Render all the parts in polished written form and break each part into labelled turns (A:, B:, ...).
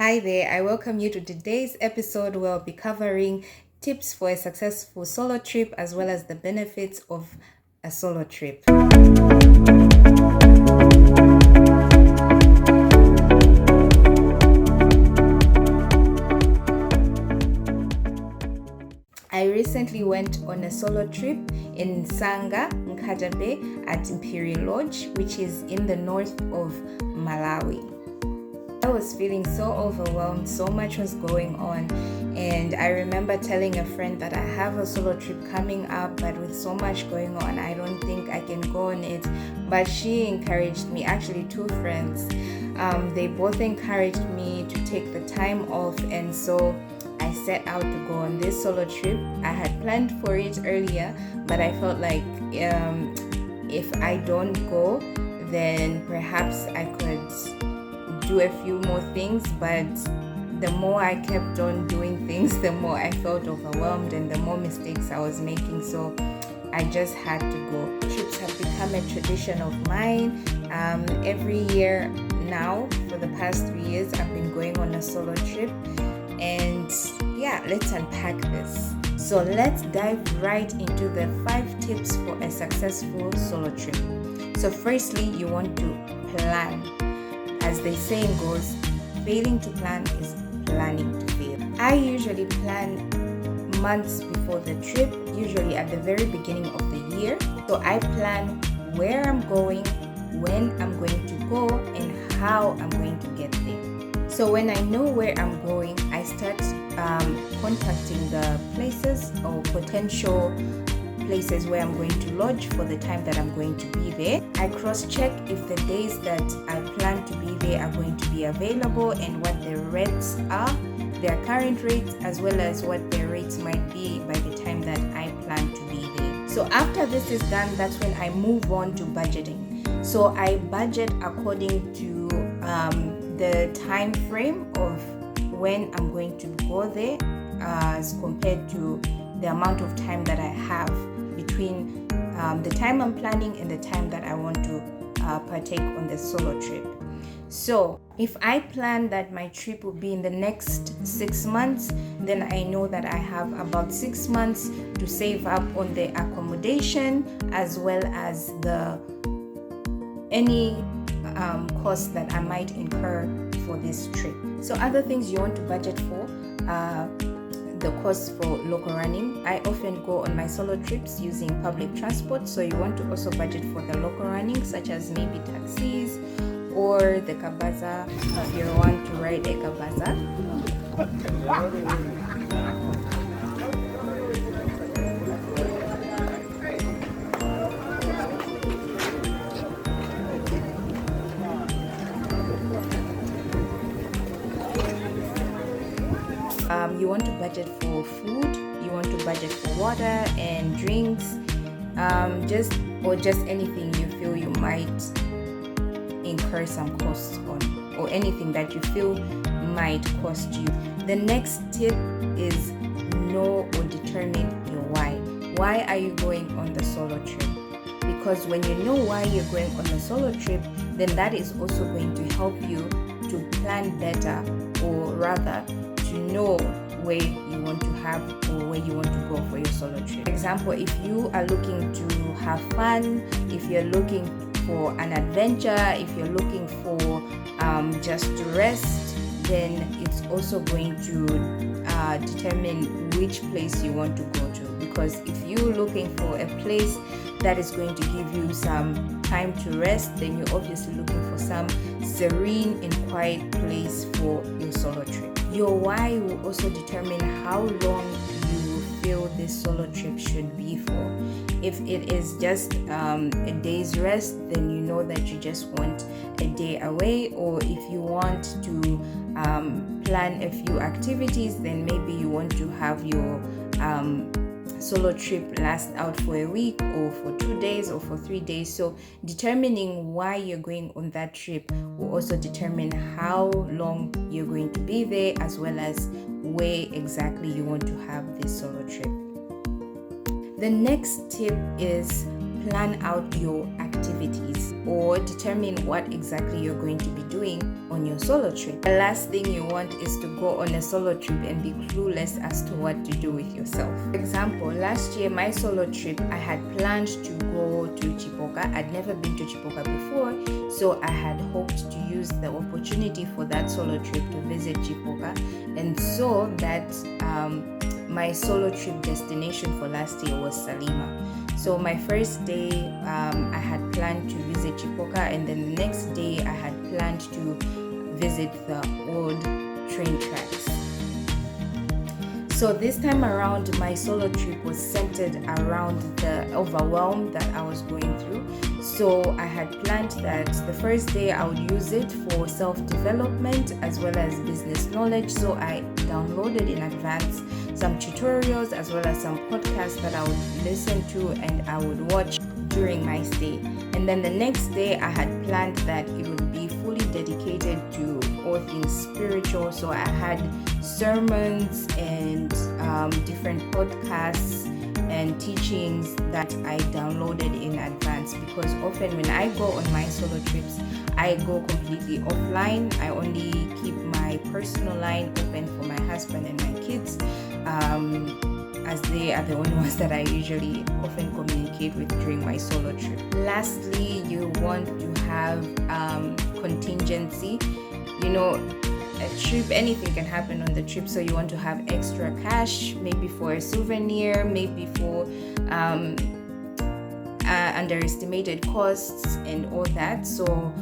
A: Hi there, I welcome you to today's episode where I'll be covering tips for a successful solo trip as well as the benefits of a solo trip. I recently went on a solo trip in Sanga, Nkhatabay at Mphiri Lodge, which is in the north of Malawi. I was feeling so overwhelmed, so much was going on, and I remember telling a friend that I have a solo trip coming up, but with so much going on, I don't think I can go on it. But she encouraged me, actually two friends, they both encouraged me to take the time off, and so I set out to go on this solo trip. I had planned for it earlier, but I felt like if I don't go, then perhaps I could do a few more things, but the more I kept on doing things, the more I felt overwhelmed and the more mistakes I was making, so I just had to go. Trips have become a tradition of mine. Every year now, for the past 3 years, I've been going on a solo trip, and yeah, let's unpack this. So let's dive right into the 5 tips for a successful solo trip. So firstly, you want to plan. As the saying goes, failing to plan is planning to fail. I usually plan months before the trip, usually at the very beginning of the year. So I plan where I'm going, when I'm going to go, and how I'm going to get there. So when I know where I'm going, I start contacting the places or potential places where I'm going to lodge for the time that I'm going to be there. I cross-check if the days that I plan to be there are going to be available and what the rates are, their current rates, as well as what their rates might be by the time that I plan to be there. So after this is done, that's when I move on to budgeting. So I budget according to the time frame of when I'm going to go there as compared to the amount of time that I have between the time I'm planning and the time that I want to partake on the solo trip. So if I plan that my trip will be in the next 6 months, then I know that I have about 6 months to save up on the accommodation as well as any costs that I might incur for this trip. So other things you want to budget for the cost for local running. I often go on my solo trips using public transport, so you want to also budget for the local running, such as maybe taxis or the kabaza if you want to ride a kabaza. You want to budget for food, you want to budget for water and drinks, just anything you feel you might incur some costs on, or anything that you feel might cost you. The next tip is know or determine your why. Why are you going on the solo trip? Because when you know why you're going on the solo trip, then that is also going to help you to plan better, or rather to know where you want to have or where you want to go for your solo trip. For example, if you are looking to have fun, if you're looking for an adventure, if you're looking for just to rest, then it's also going to determine which place you want to go to. Because if you're looking for a place that is going to give you some time to rest, then you're obviously looking for some serene and quiet place for your solo trip. Your why will also determine how long you feel this solo trip should be for. If it is just a day's rest, then you know that you just want a day away, or if you want to plan a few activities, then maybe you want to have your solo trip last out for a week or for 2 days or for 3 days. So determining why you're going on that trip will also determine how long you're going to be there, as well as where exactly you want to have this solo trip. The next tip is plan out your activities or determine what exactly you're going to be doing on your solo trip. The last thing you want is to go on a solo trip and be clueless as to what to do with yourself. For example, last year, my solo trip, I had planned to go to Chipoka. I'd never been to Chipoka before, so I had hoped to use the opportunity for that solo trip to visit Chipoka, and so that my solo trip destination for last year was Salima. So my first day, I had planned to visit Chipoka, and then the next day I had planned to visit the old train tracks. So this time around, my solo trip was centered around the overwhelm that I was going through. So I had planned that the first day I would use it for self-development as well as business knowledge. So I downloaded in advance some tutorials as well as some podcasts that I would listen to and I would watch during my stay. And then the next day I had planned that it would be fully dedicated to all things spiritual. So I had sermons and different podcasts and teachings that I downloaded in advance, because often when I go on my solo trips, I go completely offline. I only keep my personal line open for my husband and my kids, as they are the only ones that I usually often communicate with during my solo trip. Lastly, you want to have contingency. A trip, anything can happen on the trip, so you want to have extra cash, maybe for a souvenir, maybe for underestimated costs and all that. So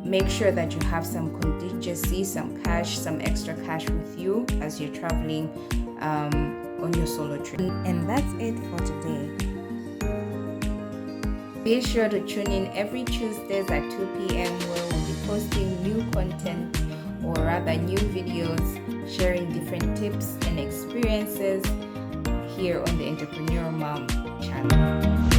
A: make sure that you have some contingency, some cash, some extra cash with you as you're traveling on your solo trip. And that's it for today. Be sure to tune in every Tuesdays at 2 p.m. where we'll be posting new content, or rather new videos, sharing different tips and experiences here on the Entrepreneur Mom channel.